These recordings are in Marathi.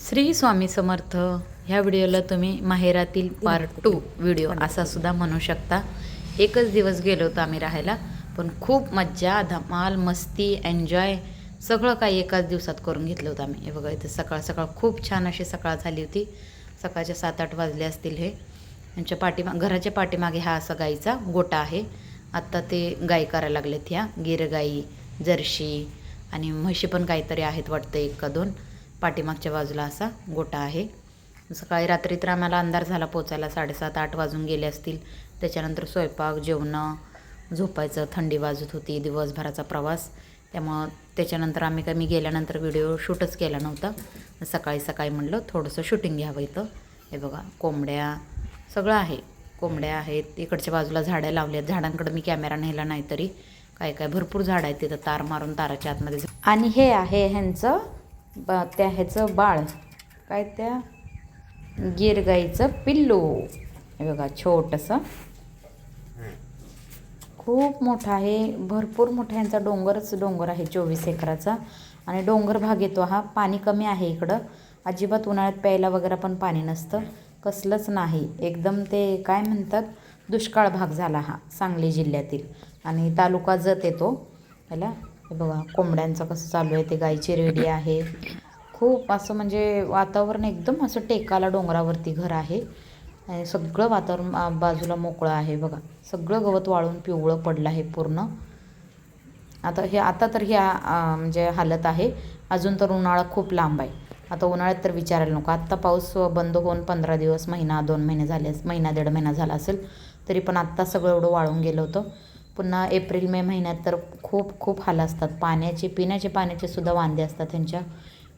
श्री स्वामी समर्थ. ह्या व्हिडिओला तुम्ही माहेरातील पार्ट 2 व्हिडिओ असा सुद्धा म्हणू शकता. एकच दिवस गेलो होतो आम्ही राहायला, पण खूप मज्जा, धमाल, मस्ती, एन्जॉय सगळं काही एकाच दिवसात करून घेतलं होतं आम्ही. हे बघा इथे सकाळ सकाळ खूप छान अशी सकाळ झाली होती. सकाळच्या 7-8 वाजले असतील. हे यांच्या घराच्या पाठीमागे हा असा गाईचा गोटा आहे. आत्ता ते गाई करायला लागलेत. ह्या गिर गाई, जर्शी आणि म्हशी पण काहीतरी आहेत वाटतं, 1 का 2. पाठीमागच्या बाजूला असा गोटा आहे. सकाळी रात्री तर आम्हाला अंधार झाला पोचायला, 7:30-8 वाजून गेले असतील. त्याच्यानंतर स्वयंपाक, जेवणं, झोपायचं, थंडी वाजत होती, दिवसभराचा प्रवास. त्यामुळं त्याच्यानंतर मी गेल्यानंतर व्हिडिओ शूटच केला नव्हता. सकाळी सकाळी म्हणलं थोडंसं शूटिंग घ्यावं इथं. हे बघा कोंबड्या सगळं आहे. कोंबड्या आहेत. इकडच्या बाजूला झाडं लावली आहेत. झाडांकडे मी कॅमेरा नेला नाही, तरी काय भरपूर झाडं आहेत तिथं, तार मारून ताराच्या आतमध्ये. आणि हे आहे ह्यांचं ह्याचं बाळ, काय त्या गिर गाईचं पिल्लू. हे बघा छोटंसं, खूप मोठं आहे, भरपूर मोठा. ह्यांचा डोंगर आहे 24 एकराचा. आणि डोंगर भाग येतो हा. पाणी कमी आहे इकडं, अजिबात उन्हाळ्यात प्यायला वगैरे पण पाणी नसतं, कसलंच नाही. एकदम ते काय म्हणतात, दुष्काळ भाग झाला हा सांगली जिल्ह्यातील. आणि तालुका जत येतो ह्याला. हे बघा कोंबड्यांचं कसं चालू आहे ते. गाईची रेडी आहे. खूप असं म्हणजे वातावरण एकदम असं टेकाला डोंगरावरती घर आहे. आणि सगळं वातावरण बाजूला मोकळं आहे. बघा सगळं गवत वाळून पिवळं पडलं आहे पूर्ण. आता तर ह्या म्हणजे हालत आहे. अजून तर उन्हाळा खूप लांब आहे. आता उन्हाळ्यात तर विचारायला नको. आत्ता पाऊस बंद होऊन 15 दिवस, महिना 2 महिने झाले, महिना 1.5 महिना झाला असेल. तरी पण आत्ता सगळं एवढं वाळून गेलं होतं. पुन्हा एप्रिल-मे महिन्यात तर खूप हाल असतात. पिण्याचे पाण्याचे सुद्धा वांदे असतात त्यांच्या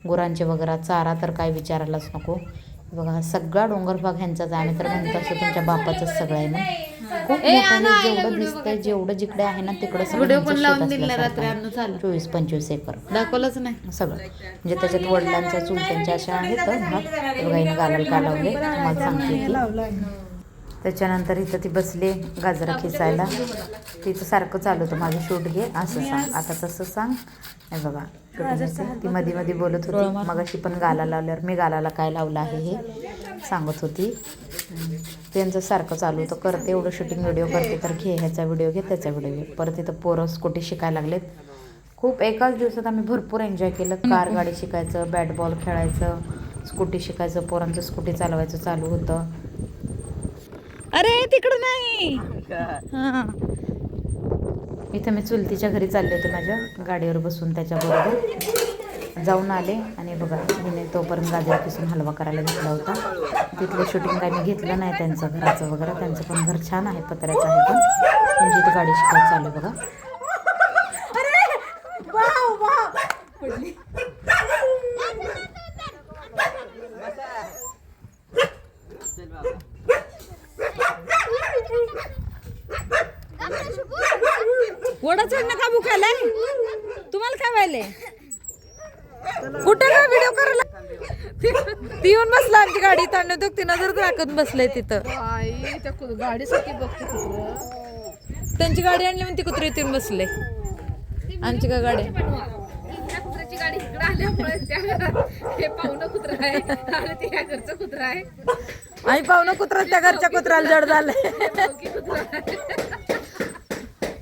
गुरांचे वगैरे. चारा तर काय विचारायलाच नको. बघा सगळा डोंगर भाग ह्यांचाच आहे. आम्ही तर म्हणतो असं तुमच्या बापाचंच सगळं आहे ना. खूप मोठं आहे. जेवढं दिसतंय, जेवढं जिकडे आहे ना तिकडं सगळं 24-25 एकर दाखवलंच नाही सगळं. म्हणजे त्याच्यात वडिलांच्या चुलत्यांच्या अशा आहेत भाग. बघा हिनं गालाला का लावले तुम्हाला सांगते ती. त्याच्यानंतर इथं ती बसले गाजरं खिसायला. तिचं सारखं चालू होतं माझं शूट घे, असं सांग, आता तसं सांग. हे बघा ती मध्ये बोलत होती. मगाशी पण गाला लावल्यावर मी गालाला काय लावलं आहे हे सांगत होती. त्यांचं सारखं चालू होतं, करते एवढं शूटिंग व्हिडिओ करते तर घे, ह्याचा व्हिडिओ घे, त्याचा व्हिडिओ घे. परत इथं पोरं स्कूटी शिकायला लागलेत. खूप एकाच दिवसात आम्ही भरपूर एन्जॉय केलं. कार गाडी शिकायचं, बॅट बॉल खेळायचं, स्कूटी शिकायचं, पोरांचं स्कूटी चालवायचं चालू होतं. अरे तिकडं नाही. इथं मी चुलतीच्या घरी चालले होते, माझ्या गाडीवर बसून त्याच्याबरोबर जाऊन आले. आणि बघा हिने तोपर्यंत गाजर किसून हलवा करायला घेतला होता. तिथलं शूटिंग काही मी घेतलं नाही त्यांचं घराचं वगैरे. त्यांचं पण घर छान आहे, पत्र्याचं आहे. पण त्यांची इथं गाडी शिकायला चालू बघा. वडाचं नका बुखायलाय तुम्हाला काय व्हायले. कुठे काय व्हिडिओ करायला ती येऊन बसला आमची गाडी. तांडव ती नजर राखून बसलंय तिथं. गाडीसाठी बघते त्यांची गाडी आणली म्हणून ती कुत्रे येऊन बसले. आमची का गाडी कुत्र्याची गाडी इकडे आल्यामुळे हे पाहुणं कुत्र आहे आणि ते ह्या घरचं कुत्र आहे. आणि पाहुणं कुत्रा त्या घरच्या कुत्र्याला जड झालंय.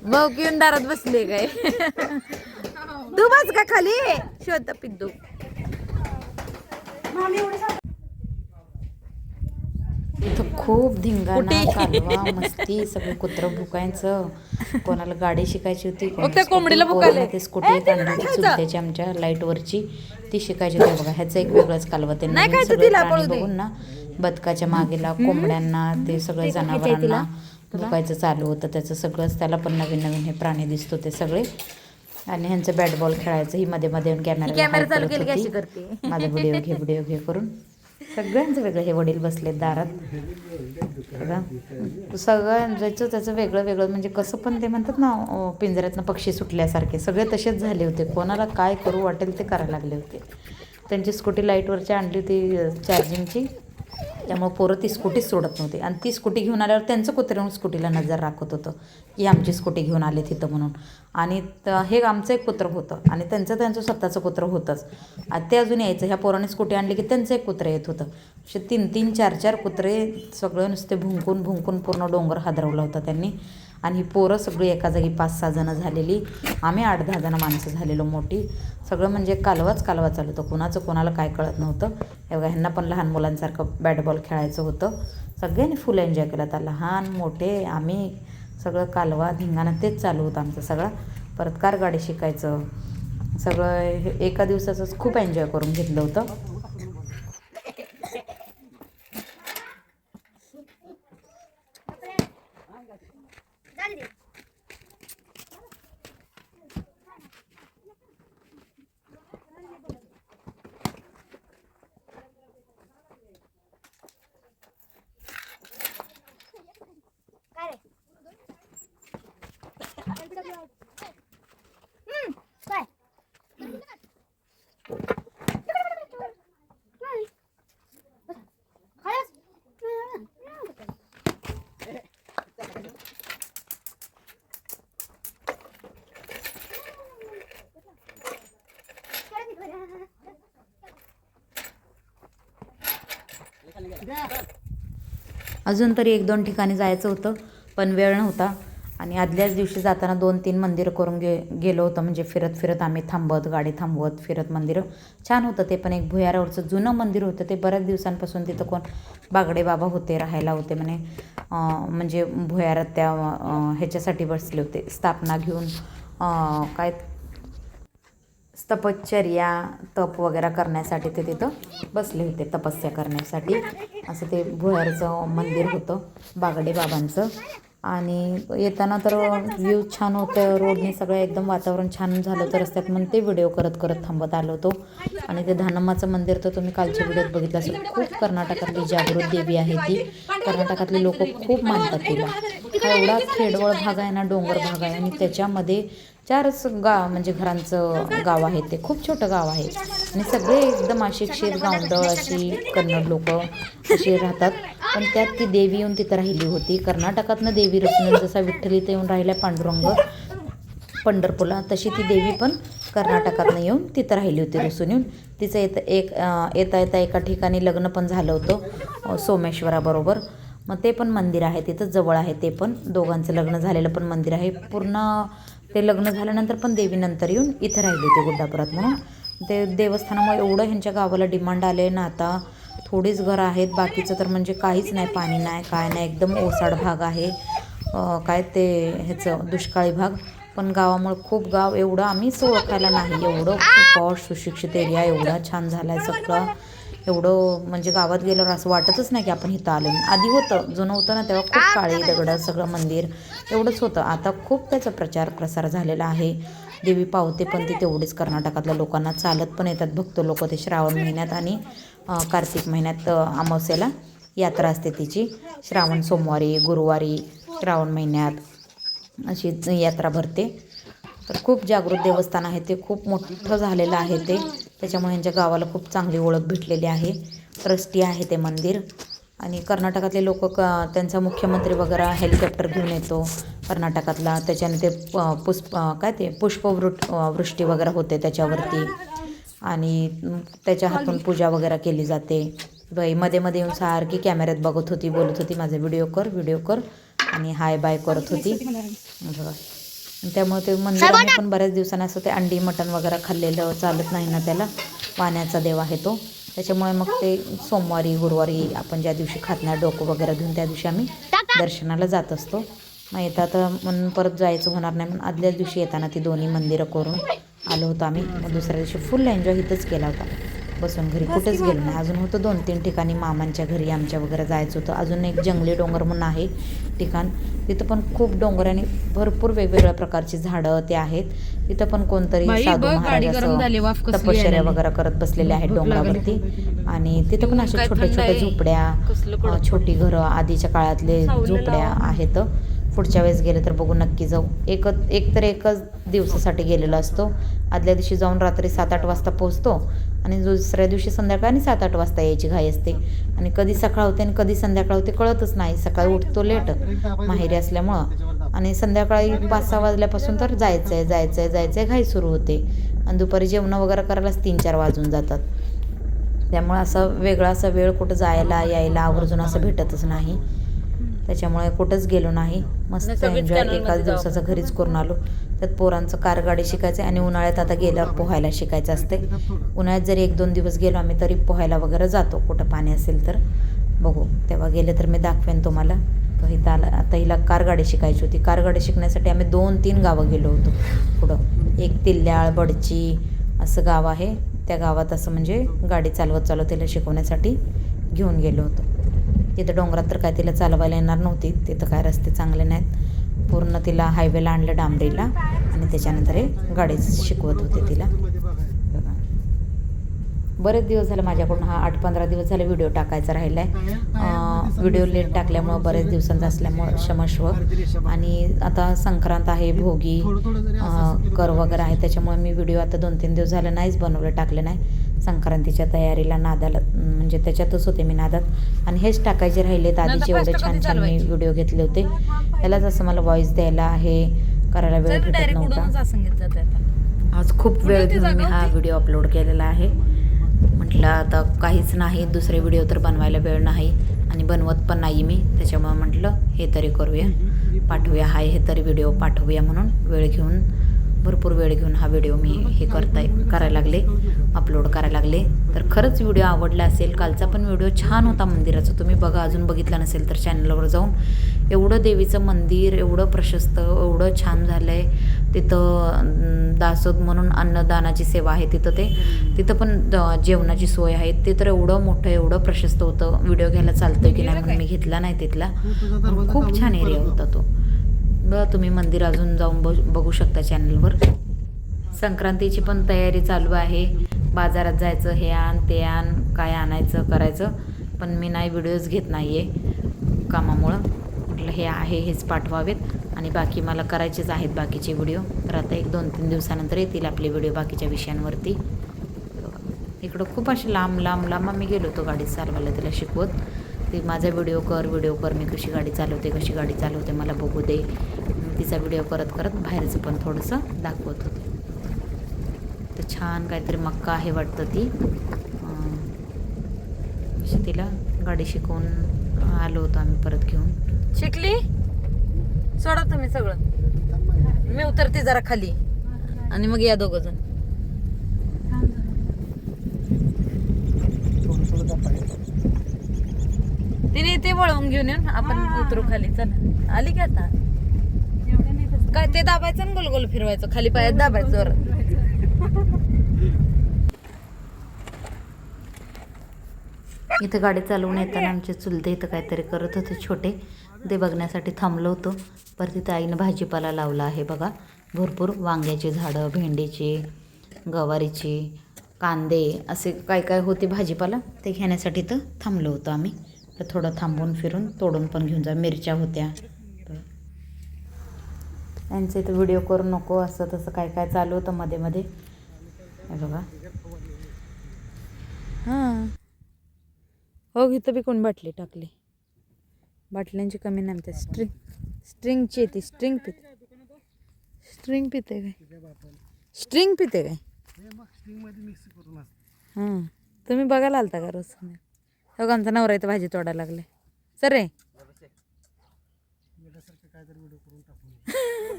भाऊ घेऊन दारात बसले काय. तू बस का खाली शोध पिद्दू. इथं खूप धिंगाणा, कालवा, मस्ती, सगळं कुत्रं भुकायचं. कोणाला गाडी शिकायची होती, कोंबडीला भुकायला ते स्कूटी चुलत्याची आमच्या लाईटवरची ती शिकायची होती. बघा ह्याचं एक वेगळंच कालवं. ते बघून ना बदकाच्या मागेला, कोंबड्यांना, ते सगळं जनावरांना भुकायचं चालू होतं. त्याचं सगळंच, त्याला पण नवीन हे प्राणी दिसतो ते सगळे. आणि ह्यांचं बॅट बॉल खेळायचं. ही मध्ये येऊन कॅमेरा चालू केली, माझा व्हिडिओ घे करून. सगळ्यांचं वेगळं. हे वडील बसले दारात बघा. सगळ्यांचं त्याचं वेगळं म्हणजे कसं पण ते म्हणतात ना पिंजऱ्यातनं पक्षी सुटल्यासारखे सगळे तसेच झाले होते. कोणाला काय करू वाटेल ते करायला लागले होते. त्यांची स्कूटी लाईटवरची आणली होती चार्जिंगची. त्यामुळे पोरं ती स्कूटीच सोडत नव्हती आणि ती स्कूटी घेऊन आल्यावर त्यांचं कुत्र्याहून स्कूटीला नजर राखत होतं की आमची स्कूटी घेऊन आले तिथं म्हणून. आणि हे आमचं एक कुत्रं होतं आणि त्यांचं स्वतःचं कुत्रं होतंच. ते अजून यायचं. ह्या पोराने स्कूटी आणली की त्यांचं एक कुत्रं येत होतं. असे 3-3, 4-4 कुत्रे सगळं नुसते भुंकून पूर्ण डोंगर हादरवला होता त्यांनी. आणि ही पोरं सगळी एका जागी 5-6 जणं झालेली. आम्ही 8-10 जणं माणसं झालेलो मोठी. सगळं म्हणजे कालवा चालू होतं. कुणाचं कोणाला काय कळत नव्हतं. हे बघा, ह्यांना पण लहान मुलांसारखं बॅट बॉल खेळायचं होतं. सगळ्यांनी फुल एन्जॉय केला. आता लहान मोठे आम्ही सगळं कालवा धिंगाणा तेच चालू होतं आमचं सगळं. परत कार गाडी शिकायचं सगळं एका दिवसाचंच खूप एन्जॉय करून घेतलं होतं. अजून तरी 1-2 ठिकाणी जायचं होतं पण वेळ नव्हता. आणि आदल्याच दिवशी जाताना 2-3 मंदिरं करून गेलो होतं. म्हणजे फिरत आम्ही गाडी थांबवत फिरत मंदिरं. छान होतं ते पण. एक भुयारावरचं जुनं मंदिर होतं ते. बऱ्याच दिवसांपासून तिथं कोण बागडे बाबा होते, राहायला होते म्हणे. म्हणजे भुयारात त्या ह्याच्यासाठी बसले होते, स्थापना घेऊन काय तपश्चर्या तप वगैरे करण्यासाठी ते तिथं बसले होते, तपस्या करण्यासाठी. असं ते भुयारचं मंदिर होतं बागडे बाबांचं. आणि येताना तर व्ह्यू छान होतं, रोडने सगळं एकदम वातावरण छान झालं होतं रस्त्यात. म्हणून ते व्हिडिओ करत थांबत आलो होतो. आणि ते धानम्माचं मंदिर तर तुम्ही कालच्या व्हिडिओत बघितलं असेल. खूप कर्नाटकातली जागृत देवी आहे ती. कर्नाटकातले लोक खूप मानतात तिला. हा एवढा खेडवळ भाग आहे ना, डोंगर भाग आहे. आणि त्याच्यामध्ये 4च म्हणजे घरांचं गाव आहे ते. खूप छोटं गाव आहे आणि सगळे एकदम अशिक्षित गावंढळ अशी कन्नड लोक अशी राहतात. पण त्यात ती देवी येऊन तिथं राहिली होती. कर्नाटकातनं देवी रचून जसा विठ्ठल इथं येऊन राहिल्या पांडुरंग पंढरपूरला, तशी ती देवी पण कर्नाटकातनं येऊन तिथं राहिली होती रुसून येऊन. तिचं येता एका ठिकाणी लग्न पण झालं होतं सोमेश्वराबरोबर. मग ते पण मंदिर आहे तिथं जवळ आहे. ते पण दोघांचं लग्न झालेलं पण मंदिर आहे. पूर्ण ते लग्न झाल्यानंतर पण देवी नंतर येऊन इथं राहिली होती गुड्डापुरात म्हणून. ते देवस्थानामुळे एवढं ह्यांच्या गावाला डिमांड आले ना. आता थोडीच घरं आहेत, बाकीचं तर म्हणजे काहीच नाही, पाणी नाही काय नाही. एकदम ओसाड भाग आहे. काय ते ह्याचं दुष्काळी भाग. पण गावामुळे खूप गाव एवढं आम्हीच ओळखायला नाही. एवढं पॉश सुशिक्षित एरिया एवढा छान झाला आहे सगळं. एवढं म्हणजे गावात गेल्यावर असं वाटतच नाही की आपण इथं आलो. आधी होतं, जुनं होतं ना तेव्हा खूप काळी दगडं सगळं मंदिर एवढंच होतं. आता खूप त्याचा प्रसार झालेला आहे. देवी पावते पण ती तेवढीच. कर्नाटकातल्या लोकांना चालत पण येतात भक्त लोक. ते श्रावण महिन्यात आणि कार्तिक महिन्यात अमावस्येला यात्रा असते तिची. श्रावण सोमवारी गुरुवारी श्रावण महिन्यात अशी यात्रा भरते. तर खूप जागृत देवस्थान आहे ते. खूप मोठं झालेलं आहे ते. त्याच्यामुळे यांच्या गावाला खूप चांगली ओळख भेटलेली आहे. ट्रस्टी आहे ते मंदिर. आणि कर्नाटकातले लोक त्यांचा मुख्यमंत्री वगैरे हेलिकॉप्टर घेऊन येतो कर्नाटकातला. त्याच्याने ते पुष्पवृष्टी वगैरे होते त्याच्यावरती. आणि त्याच्या हातून पूजा वगैरे केली जाते. बाई मध्ये येऊन सारखी कॅमेऱ्यात बघत होती, बोलत होती माझा व्हिडिओ कर आणि हाय बाय करत होती. त्यामुळे ते मंदिराने पण बऱ्याच दिवसांनी असं ते अंडी मटण वगैरे खाल्लेलं चालत नाही ना त्याला. वाण्याचा देव आहे तो. त्याच्यामुळे मग ते सोमवारी गुरुवारी आपण ज्या दिवशी खात नाही डोकं वगैरे घेऊन त्या दिवशी आम्ही दर्शनाला जात असतो. मग येतात म्हणून परत जायचं होणार नाही म्हणून आदल्याच दिवशी येताना ती दोन्ही मंदिरं करून आलो होतो आम्ही. मग दुसऱ्या दिवशी फुल एन्जॉय इथंच केला होता बसून. घरी कुठेच गेलो नाही. अजून होतं 2-3 ठिकाणी मामांच्या घरी आमच्या वगैरे जायचं होतं. अजून एक जंगली डोंगर म्हणून आहे ठिकाण. तिथं पण खूप डोंगर आणि भरपूर वेगवेगळ्या प्रकारची झाडं ते आहेत. तिथं पण कोणतरी साधू महाराज तपश्चर्या वगैरे करत बसलेले आहेत डोंगरावरती. आणि तिथं पण अशा छोट्या झोपड्या, छोटी घरं आधीच्या काळातले झोपड्या आहेत. पुढच्या वेळेस गेले तर बघू, नक्की जाऊ. एकच दिवसासाठी गेलेलो असतो. आदल्या दिवशी जाऊन रात्री 7-8 वाजता पोहोचतो आणि दुसऱ्या दिवशी संध्याकाळ आणि 7-8 वाजता यायची घाई असते. आणि कधी सकाळ होते आणि कधी संध्याकाळ होते कळतच नाही. सकाळी उठतो लेट माहेरी असल्यामुळं, आणि संध्याकाळी 5-6 वाजल्यापासून तर जायचं घाई सुरू होते. आणि दुपारी जेवण वगैरे करायलाच 3-4 वाजून जातात. त्यामुळे असं वेगळा असा वेळ कुठं जायला यायला आवर्जून असं भेटतच नाही. त्याच्यामुळे कुठंच गेलो नाही. मस्त एन्जॉय एकाच दिवसाचं घरीच करून आलो. त्यात पोरांचं कारगाडी शिकायचं आणि उन्हाळ्यात आता गेल्यावर पोहायला शिकायचं असते. उन्हाळ्यात जरी 1-2 दिवस गेलो आम्ही तरी पोहायला वगैरे जातो, कुठं पाणी असेल तर. बघू तेव्हा गेले तर मी दाखवेन तुम्हाला. तर इथं आता हिला कारगाडी शिकायची होती. कारगाडी शिकण्यासाठी आम्ही 2-3 गावं गेलो होतो पुढं. एक तिल्याळ बडची असं गाव आहे. त्या गावात असं म्हणजे गाडी चालवत तिला शिकवण्यासाठी घेऊन गेलो होतो. तिथं डोंगरात तर काय तिला चालवायला येणार नव्हती. तिथं काय रस्ते चांगले नाहीत. पूर्ण तिला हायवेला आणलं डांबरीला आणि त्याच्यानंतर हे गाडी शिकवत होते तिला. बरेच दिवस झाले माझ्याकडून 8-15 दिवस झाले व्हिडिओ टाकायचा राहिला आहे. व्हिडिओ लेट टाकल्यामुळं बरेच दिवसांचा असल्यामुळं क्षमस्व. आणि आता संक्रांत आहे, भोगी कर वगैरे आहे, त्याच्यामुळे मी व्हिडिओ आता 2-3 दिवस झाले नाहीच बनवले, टाकले नाही. संक्रांतीच्या तयारीला नादाला म्हणजे त्याच्यातच होते मी नादात. आणि हेच टाकायचे राहिले. आधीचे एवढे छान मी व्हिडिओ घेतले होते. त्यालाच असं मला व्हॉईस द्यायला हे करायला वेळ भेटत नव्हता. आज खूप वेळ घेऊन मी हा व्हिडिओ अपलोड केलेला आहे. म्हटलं आता काहीच नाही, दुसरे व्हिडिओ तर बनवायला वेळ नाही आणि बनवत पण नाही मी. त्याच्यामुळे म्हटलं हे तरी करूया, पाठवूया, हे तरी व्हिडिओ पाठवूया म्हणून भरपूर वेळ घेऊन हा व्हिडिओ मी करायला लागले, अपलोड करायला लागले. तर खरंच व्हिडिओ आवडला असेल. कालचा पण व्हिडिओ छान होता मंदिराचा, तुम्ही बघा. अजून बघितला नसेल तर चॅनलवर जाऊन. एवढं देवीचं मंदिर एवढं प्रशस्त, एवढं छान झालं आहे. तिथं दासोद म्हणून अन्नदानाची सेवा आहे तिथं पण जेवणाची सोय आहे. ते तर एवढं मोठं एवढं प्रशस्त होतं. व्हिडिओ घ्यायला चालतं की नाही म्हणून मी घेतला नाही तिथला. पण खूप छान एरिया होता तो. बघा तुम्ही मंदिर अजून जाऊन बघू शकता चॅनलवर. संक्रांतीची पण तयारी चालू आहे. बाजारात जायचं, हे आण ते आण, काय आणायचं करायचं. पण मी नाही, व्हिडिओज घेत नाही आहे कामामुळं. म्हटलं हे आहे हेच पाठवावेत आणि बाकी मला करायचेच आहेत बाकीचे व्हिडिओ. तर आता 1-2-3 दिवसानंतर येतील आपले व्हिडिओ बाकीच्या विषयांवरती. इकडं खूप असे लांब आम्ही गेलो होतो गाडी चालवायला तिला शिकवत. ती माझा व्हिडिओ कर मी कशी गाडी चालवते मला बघू दे. तिचा व्हिडिओ करत बाहेरचं पण थोडंसं दाखवत होते. तर छान काहीतरी मक्का आहे वाटतं ती. अशी तिला गाडी शिकवून आलो होतो आम्ही परत घेऊन. शिकली सोडा तुम्ही सगळं, मी उतरते जरा खाली आणि मग या दोघं जण. तिने ते वळवून घेऊन येऊन आपण उतरू खाली. चला आली की आता काय ते दाबायचं आणि गोल गोल फिरवायचं, खाली पायात दाबायचं. इथं गाडी चालवून येताना आमचे चुलते इथं काहीतरी करत होते छोटे, ते बघण्यासाठी थांबलो होतो. परत तिथं आईनं भाजीपाला लावला आहे बघा. भरपूर वांग्याची झाडं, भेंडीची, गवारीची, कांदे असे काय होते भाजीपाला, ते घेण्यासाठी इथं थांबलो होतो आम्ही. तर थोडं थांबून फिरून तोडून पण घेऊन जा. मिरच्या होत्या. त्यांचं इथं व्हिडिओ करू नको असं तसं काय चालू होतं मध्ये हे बघा. हां हो, इथं बी कोण बाटली टाकली. बाटल्यांची कमी नाही आमच्या. स्ट्रिंगची येते. स्ट्रिंग पिते काय हां, तुम्ही बघायला आलता का रोज? हो, आमचा नवरा इथं भाजी तोडायला लागले. सर रे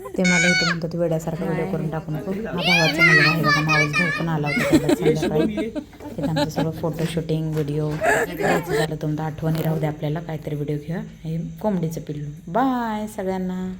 ते मला इथं म्हणतात वेड्यासारखा व्हिडिओ करून टाकू नको. हा भावाचा मुलगा आहे बघा, मावस भाऊ पण आला होता त्याला संध्याकाळी. तिथं आमचं सर्व फोटो शूटिंग व्हिडिओ करायचं झालं. तुमचं आठवणी राहू द्या आपल्याला, काहीतरी व्हिडिओ घेऊया. हे कोंबडीचं पिल्लू. बाय सगळ्यांना.